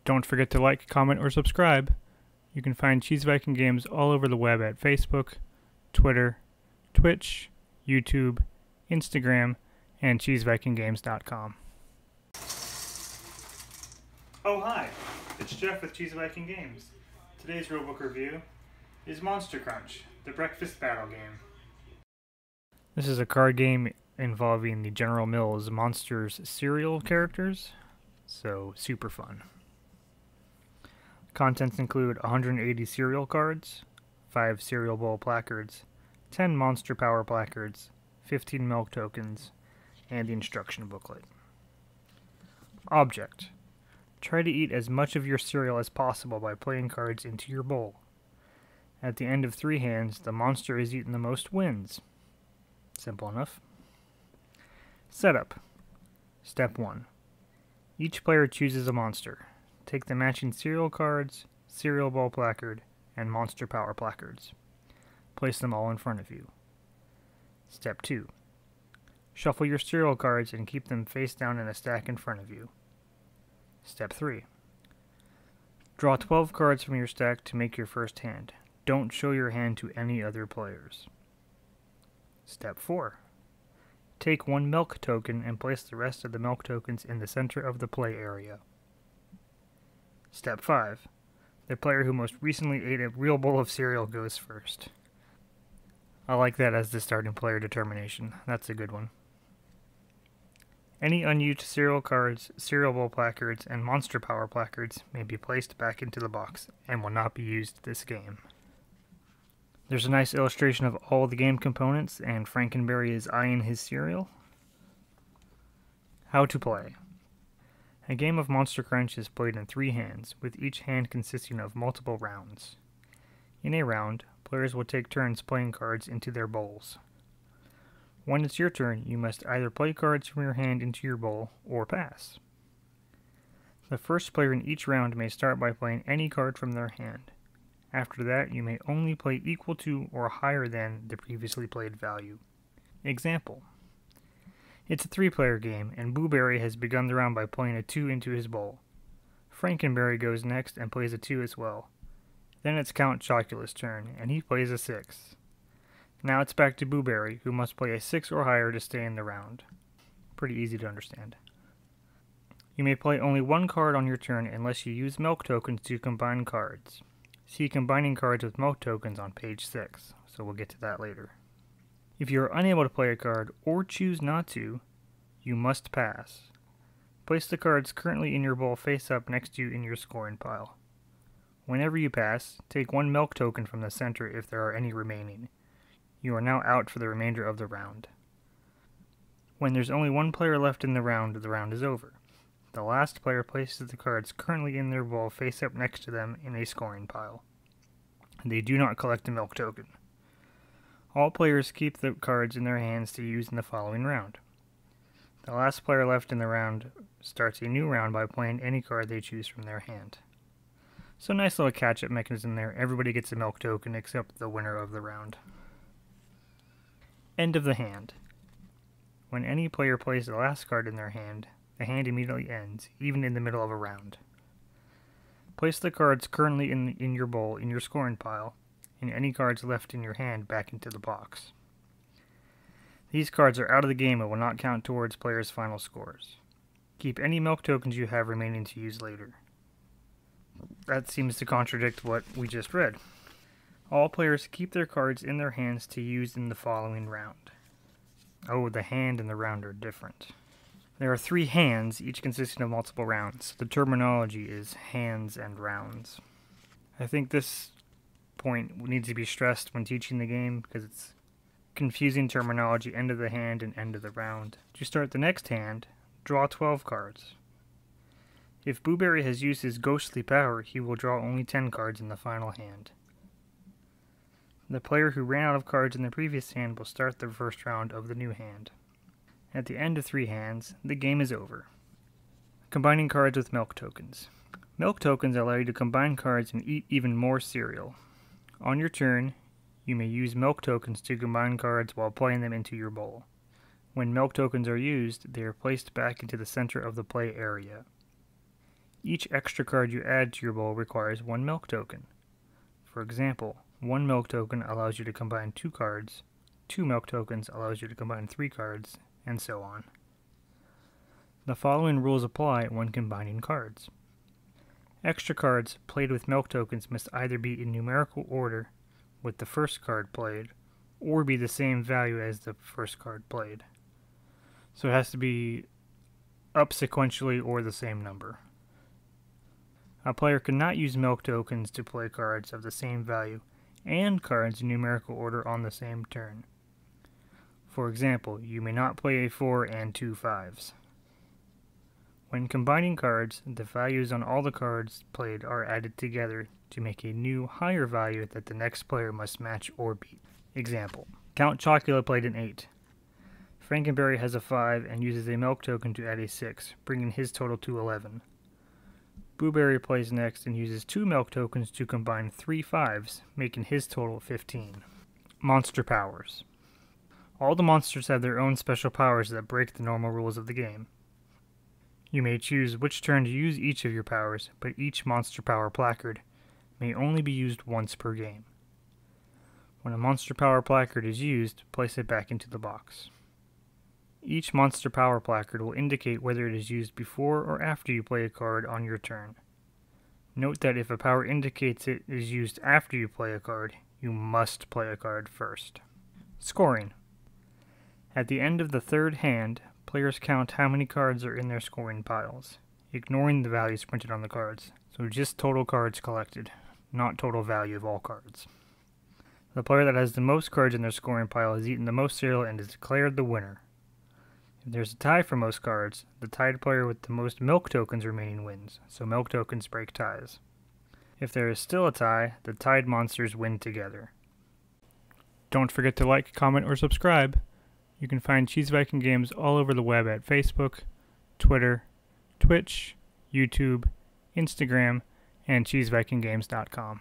Don't forget to like, comment, or subscribe. You can find Cheese Viking Games all over the web at Facebook, Twitter, Twitch, YouTube, Instagram, and cheesevikinggames.com. Oh hi, it's Jeff with Cheese Viking Games. Today's rulebook review is Monster Crunch, the breakfast battle game. This is a card game involving the General Mills Monsters cereal characters, so super fun. Contents include 180 cereal cards, 5 cereal bowl placards, 10 monster power placards, 15 milk tokens, and the instruction booklet. Object: try to eat as much of your cereal as possible by playing cards into your bowl. At the end of 3 hands, the monster is eaten the most wins. Simple enough. Setup. Step 1. Each player chooses a monster. Take the matching cereal cards, cereal bowl placard, and monster power placards. Place them all in front of you. Step 2. Shuffle your cereal cards and keep them face down in a stack in front of you. Step 3. Draw 12 cards from your stack to make your first hand. Don't show your hand to any other players. Step 4. Take 1 milk token and place the rest of the milk tokens in the center of the play area. Step 5. The player who most recently ate a real bowl of cereal goes first. I like that as the starting player determination. That's a good one. Any unused cereal cards, cereal bowl placards, and monster power placards may be placed back into the box and will not be used this game. There's a nice illustration of all the game components, and Frankenberry is eyeing his cereal. How to play. A game of Monster Crunch is played in 3 hands, with each hand consisting of multiple rounds. In a round, players will take turns playing cards into their bowls. When it's your turn, you must either play cards from your hand into your bowl, or pass. The first player in each round may start by playing any card from their hand. After that, you may only play equal to or higher than the previously played value. Example: it's a 3-player game, and Blueberry has begun the round by playing a 2 into his bowl. Frankenberry goes next and plays a 2 as well. Then it's Count Chocula's turn, and he plays a 6. Now it's back to Blueberry, who must play a 6 or higher to stay in the round. Pretty easy to understand. You may play only 1 card on your turn unless you use milk tokens to combine cards. See combining cards with milk tokens on page 6, so we'll get to that later. If you are unable to play a card, or choose not to, you must pass. Place the cards currently in your bowl face up next to you in your scoring pile. Whenever you pass, take 1 milk token from the center if there are any remaining. You are now out for the remainder of the round. When there's only 1 player left in the round is over. The last player places the cards currently in their bowl face up next to them in a scoring pile. They do not collect a milk token. All players keep the cards in their hands to use in the following round. The last player left in the round starts a new round by playing any card they choose from their hand. So nice little catch-up mechanism there. Everybody gets a milk token except the winner of the round. End of the hand. When any player plays the last card in their hand, the hand immediately ends, even in the middle of a round. Place the cards currently in your bowl in your scoring pile, and any cards left in your hand back into the box. These cards are out of the game and will not count towards players' final scores. Keep any milk tokens you have remaining to use later. That seems to contradict what we just read. All players keep their cards in their hands to use in the following round. Oh, the hand and the round are different. There are 3 hands, each consisting of multiple rounds. The terminology is hands and rounds. I think this point needs to be stressed when teaching the game because it's confusing terminology, end of the hand and end of the round. To start the next hand, draw 12 cards. If Blueberry has used his ghostly power, he will draw only 10 cards in the final hand. The player who ran out of cards in the previous hand will start the first round of the new hand. At the end of 3 hands, the game is over. Combining cards with milk tokens. Milk tokens allow you to combine cards and eat even more cereal. On your turn, you may use milk tokens to combine cards while playing them into your bowl. When milk tokens are used, they are placed back into the center of the play area. Each extra card you add to your bowl requires 1 milk token. For example, 1 milk token allows you to combine 2 cards, 2 milk tokens allows you to combine 3 cards, and so on. The following rules apply when combining cards. Extra cards played with milk tokens must either be in numerical order with the first card played, or be the same value as the first card played. So it has to be up sequentially or the same number. A player cannot use milk tokens to play cards of the same value and cards in numerical order on the same turn. For example, you may not play a 4 and 2 5s. When combining cards, the values on all the cards played are added together to make a new higher value that the next player must match or beat. Example: Count Chocula played an 8. Frankenberry has a 5 and uses a milk token to add a 6, bringing his total to 11. Booberry plays next and uses 2 milk tokens to combine 3 5s, making his total 15. Monster powers. All the monsters have their own special powers that break the normal rules of the game. You may choose which turn to use each of your powers, but each monster power placard may only be used once per game. When a monster power placard is used, place it back into the box. Each monster power placard will indicate whether it is used before or after you play a card on your turn. Note that if a power indicates it is used after you play a card, you must play a card first. Scoring. At the end of the third hand, players count how many cards are in their scoring piles, ignoring the values printed on the cards, so just total cards collected, not total value of all cards. The player that has the most cards in their scoring pile has eaten the most cereal and is declared the winner. If there's a tie for most cards, the tied player with the most milk tokens remaining wins, so milk tokens break ties. If there is still a tie, the tied monsters win together. Don't forget to like, comment, or subscribe. You can find Cheese Viking games all over the web at Facebook, Twitter, Twitch, YouTube, Instagram, and cheesevikinggames.com.